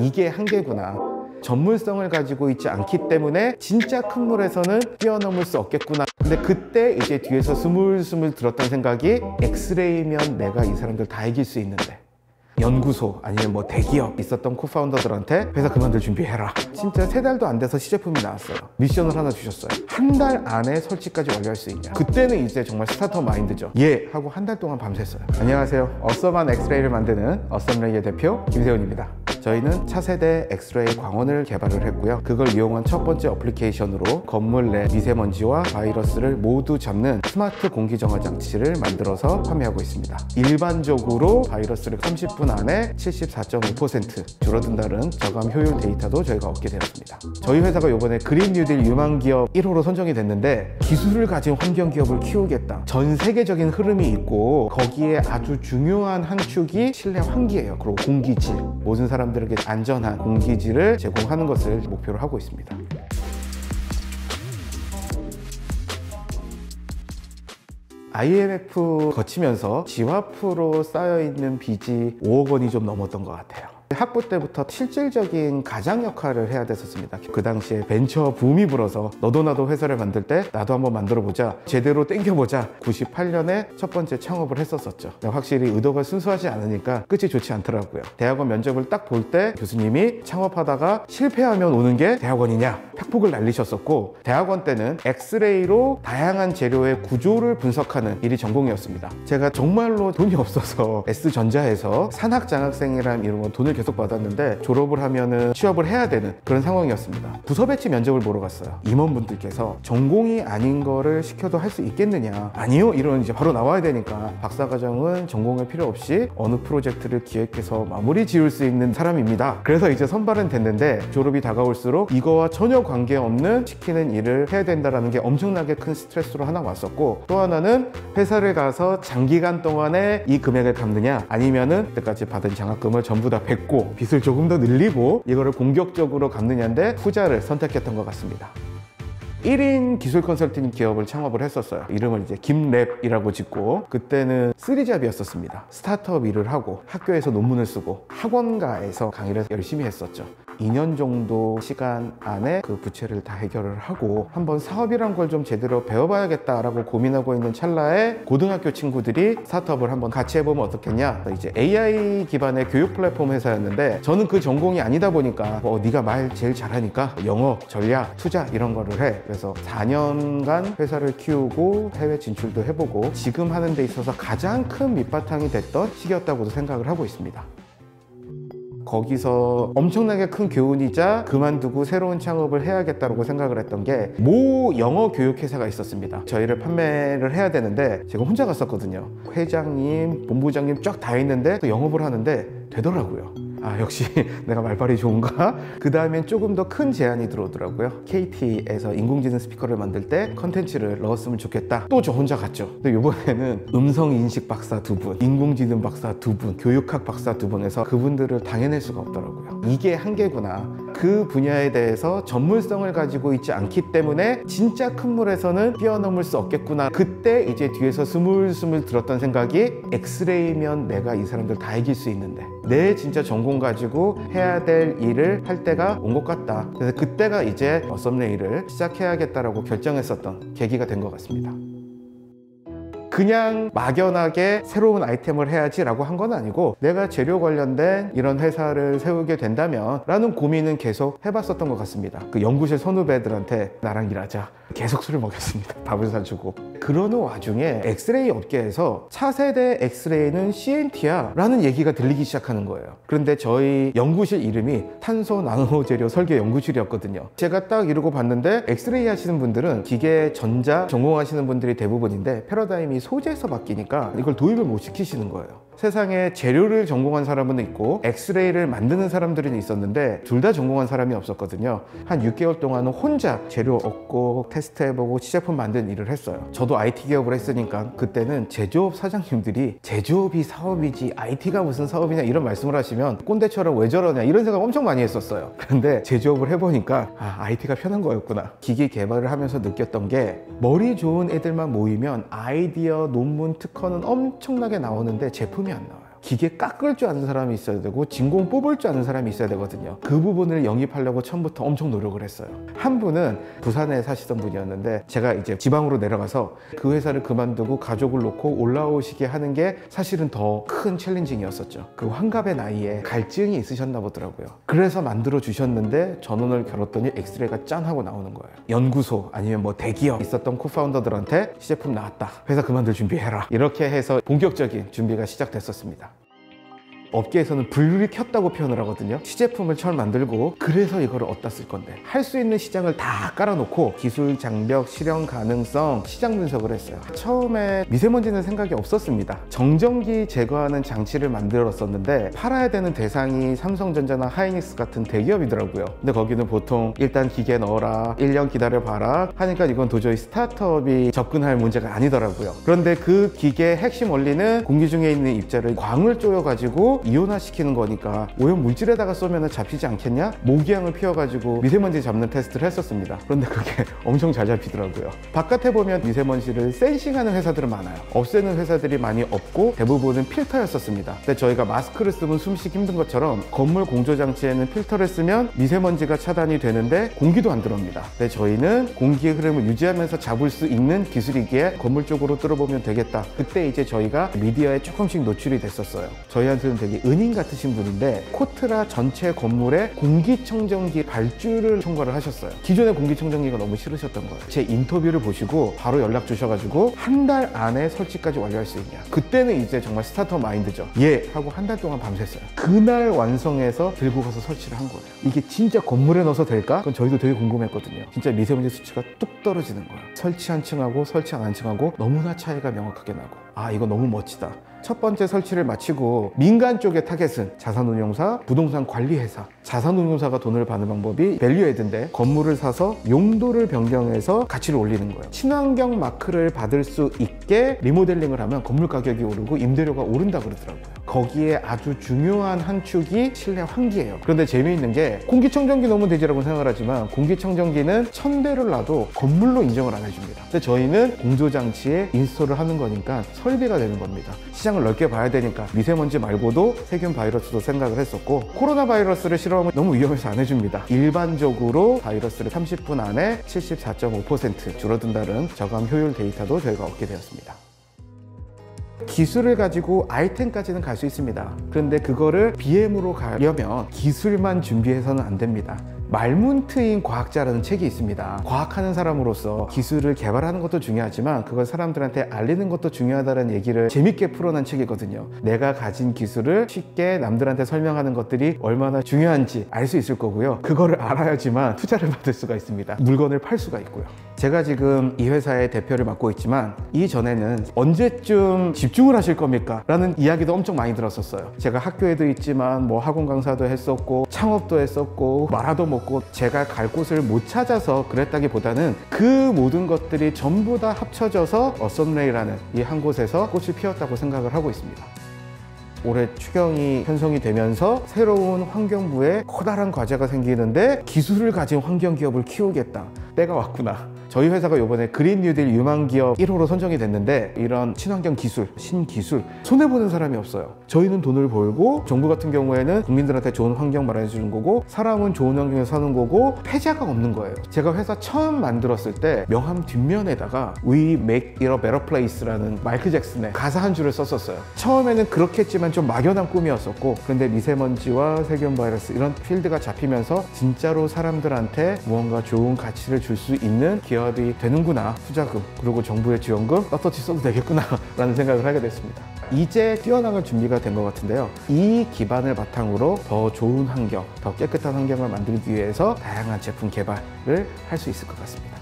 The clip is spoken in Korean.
이게 한계구나. 전문성을 가지고 있지 않기 때문에 진짜 큰 물에서는 뛰어넘을 수 없겠구나. 근데 그때 이제 뒤에서 스물스물 들었던 생각이, 엑스레이면 내가 이 사람들 다 이길 수 있는데. 연구소 아니면 뭐 대기업 있었던 코파운더들한테 회사 그만둘 준비해라. 진짜 3달도 안 돼서 시제품이 나왔어요. 미션을 하나 주셨어요. 한 달 안에 설치까지 완료할 수 있냐. 그때는 이제 정말 스타트업 마인드죠. 예 하고 한 달 동안 밤샜어요. 안녕하세요, 어썸한 엑스레이를 만드는 어썸레이의 대표 김세훈입니다. 저희는 차세대 엑스레이 광원을 개발을 했고요. 그걸 이용한 첫 번째 어플리케이션으로 건물 내 미세먼지와 바이러스를 모두 잡는 스마트 공기정화 장치를 만들어서 판매하고 있습니다. 일반적으로 바이러스를 30분 안에 74.5% 줄어든다는 저감 효율 데이터도 저희가 얻게 되었습니다. 저희 회사가 이번에 그린 뉴딜 유망 기업 1호로 선정이 됐는데, 기술을 가진 환경 기업을 키우겠다. 전 세계적인 흐름이 있고 거기에 아주 중요한 한 축이 실내 환기예요. 그리고 공기질, 모든 사람들에게 안전한 공기질을 제공하는 것을 목표로 하고 있습니다. IMF 거치면서 지화프로 쌓여있는 빚이 5억 원이 좀 넘었던 것 같아요. 학부 때부터 실질적인 가장 역할을 해야 됐었습니다. 그 당시에 벤처 붐이 불어서 너도 나도 회사를 만들 때 나도 한번 만들어보자, 제대로 땡겨보자. 98년에 첫 번째 창업을 했었죠. 확실히 의도가 순수하지 않으니까 끝이 좋지 않더라고요. 대학원 면접을 딱 볼 때 교수님이 창업하다가 실패하면 오는 게 대학원이냐 팩폭을 날리셨었고, 대학원 때는 엑스레이로 다양한 재료의 구조를 분석하는 일이 전공이었습니다. 제가 정말로 돈이 없어서 S전자에서 산학장학생이라는 이름으로 돈을 계속 받았는데, 졸업을 하면은 취업을 해야 되는 그런 상황이었습니다. 부서 배치 면접을 보러 갔어요. 임원분들께서 전공이 아닌 거를 시켜도 할 수 있겠느냐. 아니요, 이런 이제 바로 나와야 되니까. 박사과정은 전공할 필요 없이 어느 프로젝트를 기획해서 마무리 지을 수 있는 사람입니다. 그래서 이제 선발은 됐는데, 졸업이 다가올수록 이거와 전혀 관계없는 시키는 일을 해야 된다는 게 엄청나게 큰 스트레스로 하나 왔었고, 또 하나는 회사를 가서 장기간 동안에 이 금액을 갚느냐, 아니면은 그때까지 받은 장학금을 전부 다 뱉고 빚을 조금 더 늘리고 이거를 공격적으로 갚느냐인데, 후자를 선택했던 것 같습니다. 1인 기술 컨설팅 기업을 창업을 했었어요. 이름을 이제 김랩이라고 짓고, 그때는 3잡이었었습니다. 스타트업 일을 하고 학교에서 논문을 쓰고 학원가에서 강의를 열심히 했었죠. 2년 정도 시간 안에 그 부채를 다 해결을 하고 한번 사업이란 걸 좀 제대로 배워봐야겠다라고 고민하고 있는 찰나에 고등학교 친구들이 스타트업을 한번 같이 해보면 어떻겠냐. 이제 AI 기반의 교육 플랫폼 회사였는데, 저는 그 전공이 아니다 보니까 네가 말 제일 잘하니까 영업, 전략, 투자 이런 거를 해. 그래서 4년간 회사를 키우고 해외 진출도 해보고 지금 하는 데 있어서 가장 큰 밑바탕이 됐던 시기였다고도 생각을 하고 있습니다. 거기서 엄청나게 큰 교훈이자 그만두고 새로운 창업을 해야겠다고 생각을 했던 게, 모 영어 교육 회사가 있었습니다. 저희를 판매를 해야 되는데 제가 혼자 갔었거든요. 회장님, 본부장님 쫙 다 있는데 또 영업을 하는데 되더라고요. 아, 역시 내가 말빨이 좋은가? 그 다음엔 조금 더 큰 제안이 들어오더라고요. KT에서 인공지능 스피커를 만들 때 컨텐츠를 넣었으면 좋겠다. 또 저 혼자 갔죠. 근데 이번에는 음성인식 박사 2분, 인공지능 박사 2분, 교육학 박사 2분 해서 그분들을 당해낼 수가 없더라고요. 이게 한계구나. 그 분야에 대해서 전문성을 가지고 있지 않기 때문에 진짜 큰 물에서는 뛰어넘을 수 없겠구나. 그때 이제 뒤에서 스물스물 들었던 생각이, 엑스레이면 내가 이 사람들 다 이길 수 있는데 내 진짜 전공 가지고 해야 될 일을 할 때가 온 것 같다. 그래서 그때가 이제 어썸레이를 시작해야겠다라고 결정했었던 계기가 된 것 같습니다. 그냥 막연하게 새로운 아이템을 해야지 라고 한 건 아니고, 내가 재료 관련된 이런 회사를 세우게 된다면 라는 고민은 계속 해봤었던 것 같습니다. 그 연구실 선후배들한테 나랑 일하자, 계속 술을 먹였습니다. 밥을 사주고. 그러는 와중에 엑스레이 업계에서 차세대 엑스레이는 CNT야 라는 얘기가 들리기 시작하는 거예요. 그런데 저희 연구실 이름이 탄소 나노 재료 설계 연구실이었거든요. 제가 딱 이러고 봤는데, 엑스레이 하시는 분들은 기계 전자 전공하시는 분들이 대부분인데 패러다임이 소재에서 바뀌니까 이걸 도입을 못 시키시는 거예요. 세상에 재료를 전공한 사람은 있고 엑스레이를 만드는 사람들은 있었는데, 둘 다 전공한 사람이 없었거든요. 한 6개월 동안은 혼자 재료 얻고 테스트해보고 시제품 만든 일을 했어요. 저도 IT 기업을 했으니까 그때는 제조업 사장님들이 제조업이 사업이지 IT가 무슨 사업이냐 이런 말씀을 하시면 꼰대처럼 왜 저러냐 이런 생각 엄청 많이 했었어요. 그런데 제조업을 해보니까 IT가 편한 거였구나. 기기 개발을 하면서 느꼈던 게, 머리 좋은 애들만 모이면 아이디어, 논문, 특허는 엄청나게 나오는데 제품이 안 나와요. 기계 깎을 줄 아는 사람이 있어야 되고 진공 뽑을 줄 아는 사람이 있어야 되거든요. 그 부분을 영입하려고 처음부터 엄청 노력을 했어요. 한 분은 부산에 사시던 분이었는데 제가 이제 지방으로 내려가서 그 회사를 그만두고 가족을 놓고 올라오시게 하는 게 사실은 더 큰 챌린징이었었죠. 그 환갑의 나이에 갈증이 있으셨나 보더라고요. 그래서 만들어 주셨는데 전원을 겨뤘더니 엑스레이가 짠 하고 나오는 거예요. 연구소 아니면 뭐 대기업 있었던 코파운더들한테 시제품 나왔다, 회사 그만둘 준비해라, 이렇게 해서 본격적인 준비가 시작됐었습니다. 업계에서는 불을 켰다고 표현을 하거든요. 시제품을 처음 만들고 그래서 이거를 어디다 쓸 건데 할 수 있는 시장을 다 깔아놓고 기술 장벽, 실현 가능성, 시장 분석을 했어요. 처음에 미세먼지는 생각이 없었습니다. 정전기 제거하는 장치를 만들었었는데 팔아야 되는 대상이 삼성전자나 하이닉스 같은 대기업이더라고요. 근데 거기는 보통 일단 기계 넣어라, 1년 기다려봐라 하니까 이건 도저히 스타트업이 접근할 문제가 아니더라고요. 그런데 그 기계의 핵심 원리는 공기 중에 있는 입자를 광을 쪼여가지고 이온화시키는 거니까 오염 물질에다가 쏘면 잡히지 않겠냐? 모기향을 피워가지고 미세먼지 잡는 테스트를 했었습니다. 그런데 그게 엄청 잘 잡히더라고요. 바깥에 보면 미세먼지를 센싱하는 회사들은 많아요. 없애는 회사들이 많이 없고 대부분은 필터였었습니다. 근데 저희가 마스크를 쓰면 숨쉬기 힘든 것처럼 건물 공조장치에는 필터를 쓰면 미세먼지가 차단이 되는데 공기도 안 들어옵니다. 근데 저희는 공기의 흐름을 유지하면서 잡을 수 있는 기술이기에 건물 쪽으로 뚫어보면 되겠다. 그때 이제 저희가 미디어에 조금씩 노출이 됐었어요. 저희한테는 되게 은인 같으신 분인데 코트라 전체 건물에 공기청정기 발주를 총괄을 하셨어요. 기존의 공기청정기가 너무 싫으셨던 거예요. 제 인터뷰를 보시고 바로 연락 주셔가지고 한 달 안에 설치까지 완료할 수 있냐. 그때는 이제 정말 스타트업 마인드죠. 예 하고 한 달 동안 밤샜어요. 그날 완성해서 들고 가서 설치를 한 거예요. 이게 진짜 건물에 넣어서 될까? 그건 저희도 되게 궁금했거든요. 진짜 미세먼지 수치가 뚝 떨어지는 거예요. 설치 한 층하고 설치 안 한 층하고 너무나 차이가 명확하게 나고, 아 이거 너무 멋지다. 첫 번째 설치를 마치고 민간 쪽의 타겟은 자산운용사, 부동산 관리회사. 자산운용사가 돈을 받는 방법이 밸류에드인데 건물을 사서 용도를 변경해서 가치를 올리는 거예요. 친환경 마크를 받을 수 있게 리모델링을 하면 건물 가격이 오르고 임대료가 오른다 그러더라고요. 거기에 아주 중요한 한 축이 실내 환기예요. 그런데 재미있는 게 공기청정기 넣으면 되지라고 생각을 하지만 공기청정기는 1000대를 놔도 건물로 인정을 안 해줍니다. 근데 저희는 공조장치에 인스톨을 하는 거니까 설비가 되는 겁니다. 시장을 넓게 봐야 되니까 미세먼지 말고도 세균 바이러스도 생각을 했었고, 코로나 바이러스를 실험을 너무 위험해서 안 해줍니다. 일반적으로 바이러스를 30분 안에 74.5% 줄어든다는 저감 효율 데이터도 저희가 얻게 되었습니다. 기술을 가지고 아이템까지는 갈 수 있습니다. 그런데 그거를 BM으로 가려면 기술만 준비해서는 안 됩니다. 말문트인 과학자라는 책이 있습니다. 과학하는 사람으로서 기술을 개발하는 것도 중요하지만 그걸 사람들한테 알리는 것도 중요하다는 얘기를 재밌게 풀어낸 책이거든요. 내가 가진 기술을 쉽게 남들한테 설명하는 것들이 얼마나 중요한지 알 수 있을 거고요. 그거를 알아야지만 투자를 받을 수가 있습니다. 물건을 팔 수가 있고요. 제가 지금 이 회사의 대표를 맡고 있지만 이전에는 언제쯤 집중을 하실 겁니까? 라는 이야기도 엄청 많이 들었었어요. 제가 학교에도 있지만 뭐 학원 강사도 했었고 창업도 했었고 마라도 먹고 제가 갈 곳을 못 찾아서 그랬다기보다는 그 모든 것들이 전부 다 합쳐져서 썬레이라는 이 한 곳에서 꽃이 피었다고 생각을 하고 있습니다. 올해 추경이 편성이 되면서 새로운 환경부에 커다란 과제가 생기는데 기술을 가진 환경기업을 키우겠다. 때가 왔구나. 저희 회사가 이번에 그린 뉴딜 유망기업 1호로 선정이 됐는데 이런 친환경 기술, 신기술 손해보는 사람이 없어요. 저희는 돈을 벌고 정부 같은 경우에는 국민들한테 좋은 환경 마련해 주는 거고 사람은 좋은 환경에서 사는 거고 패자가 없는 거예요. 제가 회사 처음 만들었을 때 명함 뒷면에다가 We make it a better place라는 마이클 잭슨의 가사 한 줄을 썼었어요. 처음에는 그렇게 했지만 좀 막연한 꿈이었었고, 그런데 미세먼지와 세균 바이러스 이런 필드가 잡히면서 진짜로 사람들한테 무언가 좋은 가치를 줄 수 있는 기업이 되는구나. 투자금 그리고 정부의 지원금 떳떳이 써도 되겠구나 라는 생각을 하게 됐습니다. 이제 뛰어나갈 준비가 된 것 같은데요. 이 기반을 바탕으로 더 좋은 환경, 더 깨끗한 환경을 만들기 위해서 다양한 제품 개발을 할 수 있을 것 같습니다.